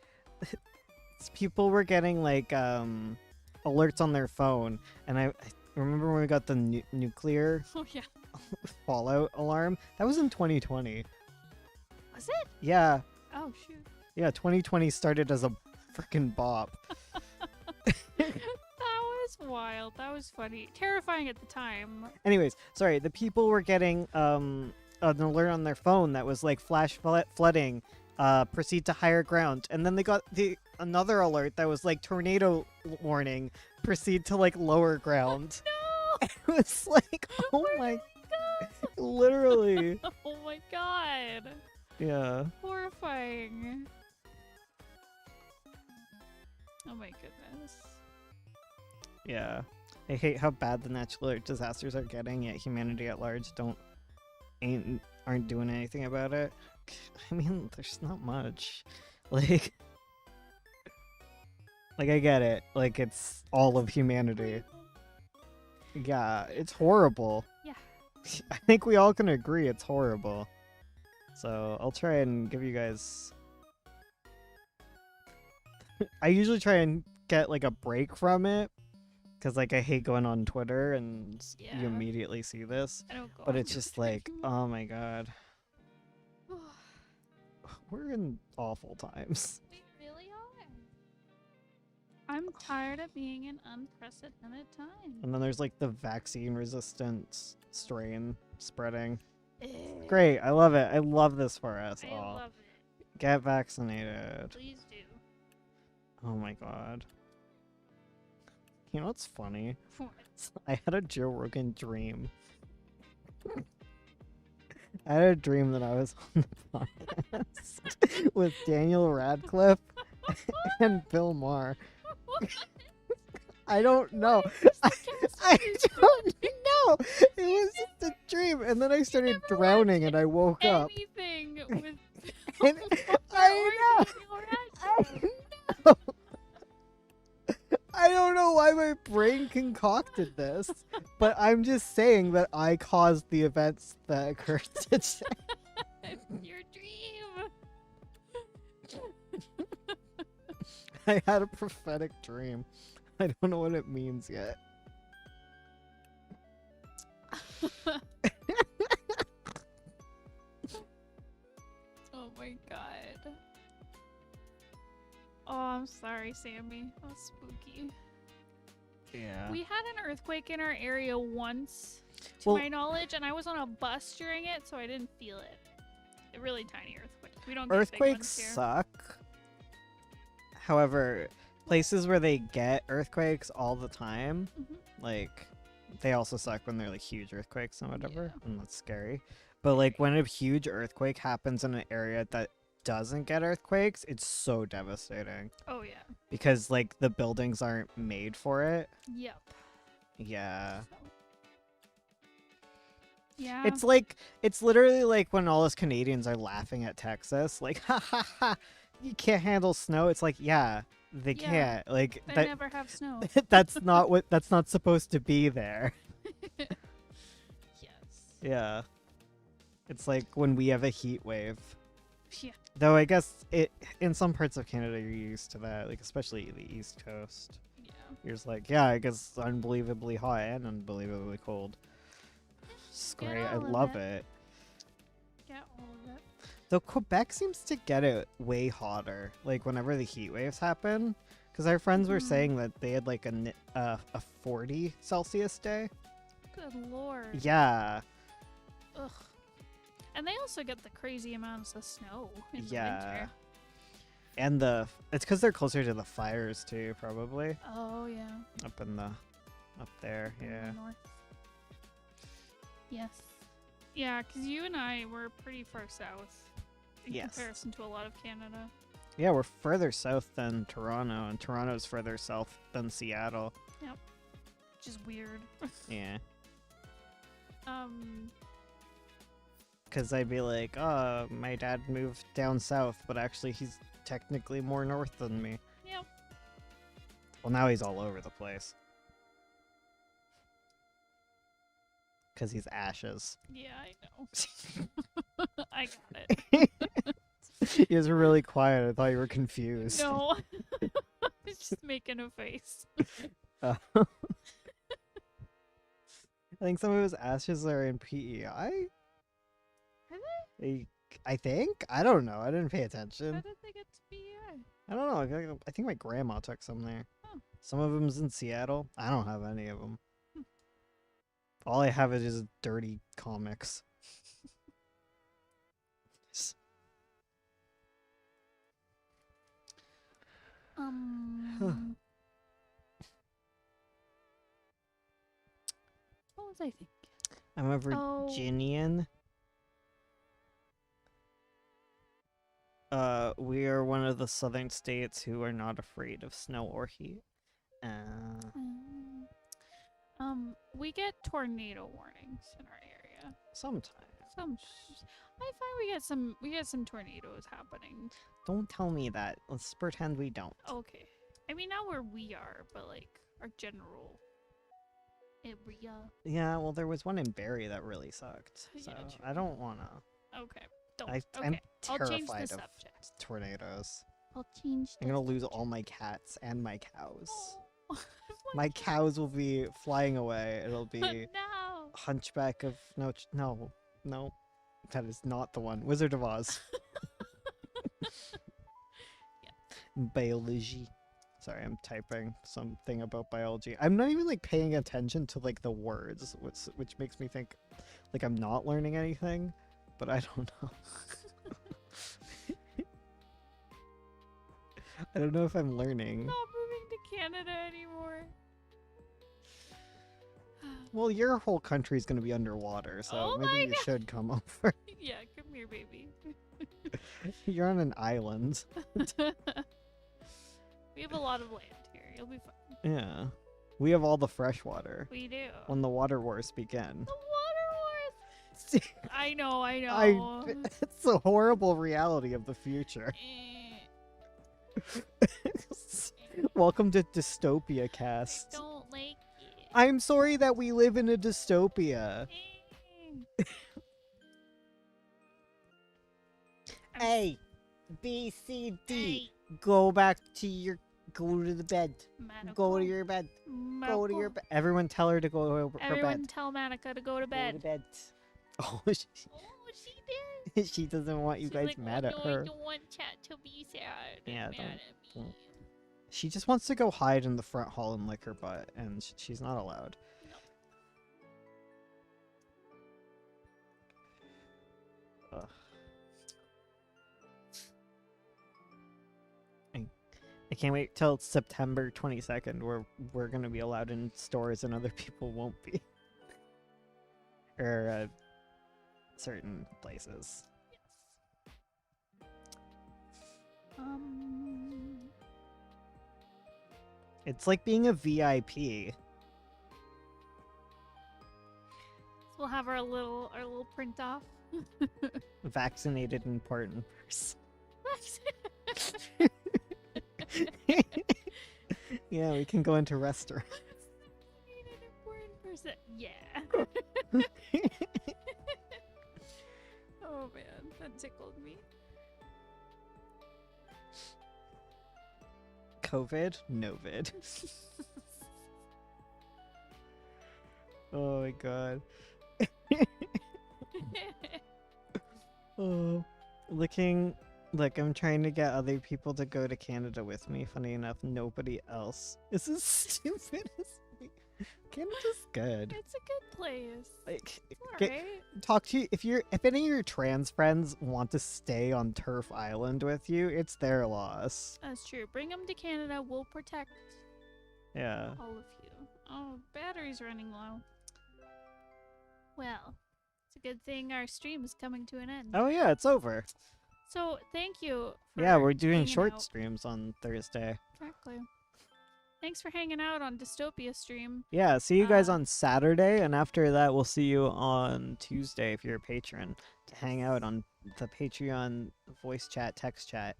people were getting like alerts on their phone, and I remember when we got the nuclear Oh yeah. fallout alarm. That was in 2020. Was it? Yeah, Oh shoot. yeah. 2020 started as a freaking bop. That was wild. That was funny. Terrifying at the time. Anyways, sorry. The people were getting an alert on their phone that was like flash flooding. Proceed to higher ground, and then they got another alert that was like tornado warning. Proceed to like lower ground. No! It was like, oh my, literally. Oh my god. Yeah. Horrifying. Oh my goodness. Yeah. I hate how bad the natural disasters are getting, yet humanity at large aren't doing anything about it. I mean, there's not much. Like I get it. Like, it's all of humanity. Yeah, it's horrible. Yeah. I think we all can agree it's horrible. So, I'll try and give you guys... I usually try and get, like, a break from it. Because, like, I hate going on Twitter and Yeah. you immediately see this. I don't go But on it's just Twitter like, anymore. oh my god. We're in awful times. We really are. I'm tired of being in unprecedented times. And then there's like the vaccine resistant strain spreading. Ew. Great, I love it. I love this for us I all. love it. Get vaccinated. Please do. Oh my god. You know what's funny? What? I had a Joe Rogan dream. I had a dream that I was on the podcast with Daniel Radcliffe and Bill Maher. I don't know. I don't know. It was just a dream, and then I started never drowning, and I woke up. Anything with And I know. know. I don't know why my brain concocted this, but I'm just saying that I caused the events that occurred today. Your dream. I had a prophetic dream. I don't know what it means yet. Oh my god. Oh, I'm sorry, Sammy. That's spooky. Yeah. We had an earthquake in our area once, to my knowledge, and I was on a bus during it, so I didn't feel it. A really tiny earthquake. We don't get big Earthquakes ones here. suck. However, places where they get earthquakes all the time, like, they also suck when they're like huge earthquakes and whatever, and that's scary. But like when a huge earthquake happens in an area that doesn't get earthquakes, it's so devastating. Oh yeah. Because like the buildings aren't made for it. Yep. Yeah. Yeah. It's literally like when all us Canadians are laughing at Texas, like ha ha ha, you can't handle snow. It's like, yeah, they can't. Like they never have snow. that's not supposed to be there. Yes. Yeah. It's like when we have a heat wave. Yeah. Though I guess it in some parts of Canada you're used to that, like especially the East Coast. Yeah. You're just like, yeah, I guess unbelievably hot and unbelievably cold. It's great. I love it. Yeah, all of it. Though Quebec seems to get it way hotter, like whenever the heat waves happen. Because our friends were saying that they had like a 40 Celsius day. Good lord. Yeah. Ugh. And they also get the crazy amounts of snow in the Yeah. winter. And it's because they're closer to the fires too, probably. Oh yeah. Up there, In the yeah. north. Yes. Yeah, because you and I were pretty far south in comparison to a lot of Canada. Yeah, we're further south than Toronto, and Toronto's further south than Seattle. Yep. Which is weird. Yeah. Um. Because I'd be like, oh, my dad moved down south, but actually he's technically more north than me. Yep. Well, now he's all over the place. Because he's ashes. Yeah, I know. I got it. You guys were really quiet. I thought you were confused. No. It's just making a face. I think some of his ashes are in PEI. Are I think. I don't know. I didn't pay attention. How did they get to be here? I don't know. I think my grandma took some there. Oh. Some of them's in Seattle. I don't have any of them. Hmm. All I have is just dirty comics. What was I thinking? I'm a Virginian. We are one of the southern states who are not afraid of snow or heat. We get tornado warnings in our area. Sometimes. I find we get some tornadoes happening. Don't tell me that. Let's pretend we don't. Okay. I mean, not where we are, but like our general area. Yeah, well, there was one in Barrie that really sucked. So Yeah, true. I don't wanna. Okay. Don't. I'm Okay. I'll change the terrified of subject. tornadoes. I'll change the I'm gonna lose subject. all my cats and my cows. Oh. My cows will be flying away. It'll be No. Hunchback of no, that is not the one. Wizard of Oz. Biology. Sorry, I'm typing something about biology. I'm not even like paying attention to like the words, which makes me think like I'm not learning anything, but I don't know. I don't know if I'm learning. Not moving to Canada anymore. Well, your whole country's gonna be underwater, so Oh maybe my you God. should come over. Yeah, come here, baby. You're on an island. We have a lot of land here. You'll be fine. Yeah. We have all the fresh water. We do. When the water wars begin. The water wars. I know. It's a horrible reality of the future. Welcome to Dystopia Cast. I don't like it. I'm sorry that we live in a dystopia. A, B, C, D. Go back to your Go to the bed. Manica. Go to your bed. Go to your bed. Everyone tell her to go to her Everyone bed. tell Manica to go to Go bed. to bed. Oh, Oh, she did. she doesn't want you She's guys like, mad oh, at no, her. I don't want chat to be sad. And Yeah, mad at me. don't. She just wants to go hide in the front hall and lick her butt, and she's not allowed. No. Ugh. I can't wait till September 22nd where we're going to be allowed in stores and other people won't be. Or certain places. Yes. It's like being a VIP. So we'll have our little print off. Vaccinated important person. Yeah, we can go into restaurants. Vaccinated important person. Yeah. Oh man, that tickled me. COVID? Novid. Oh my god. Oh. Like, I'm trying to get other people to go to Canada with me. Funny enough, nobody else is as stupid as me. Canada's good. It's a good place. Like, It's alright. talk to you if any of your trans friends want to stay on Turf Island with you, it's their loss. That's true. Bring them to Canada. We'll protect Yeah. all of you. Oh, battery's running low. Well, it's a good thing our stream is coming to an end. Oh yeah, it's over. So thank you. For Yeah, we're doing hanging short out. streams on Thursday. Exactly. Thanks for hanging out on Dystopia stream. Yeah, see you guys Uh, on Saturday, and after that, we'll see you on Tuesday if you're a patron to hang out on the Patreon voice chat, text chat.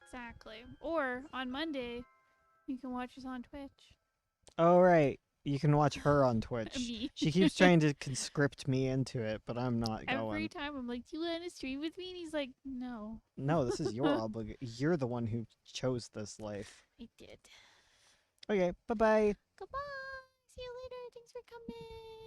Exactly. Or on Monday, you can watch us on Twitch. Oh, right. You can watch her on Twitch. Me. She keeps trying to conscript me into it, but I'm not Every going. time I'm like, do you want to stream with me? And he's like, no. No, this is your obligation. You're the one who chose this life. I did. Okay, bye-bye. Goodbye. See you later. Thanks for coming.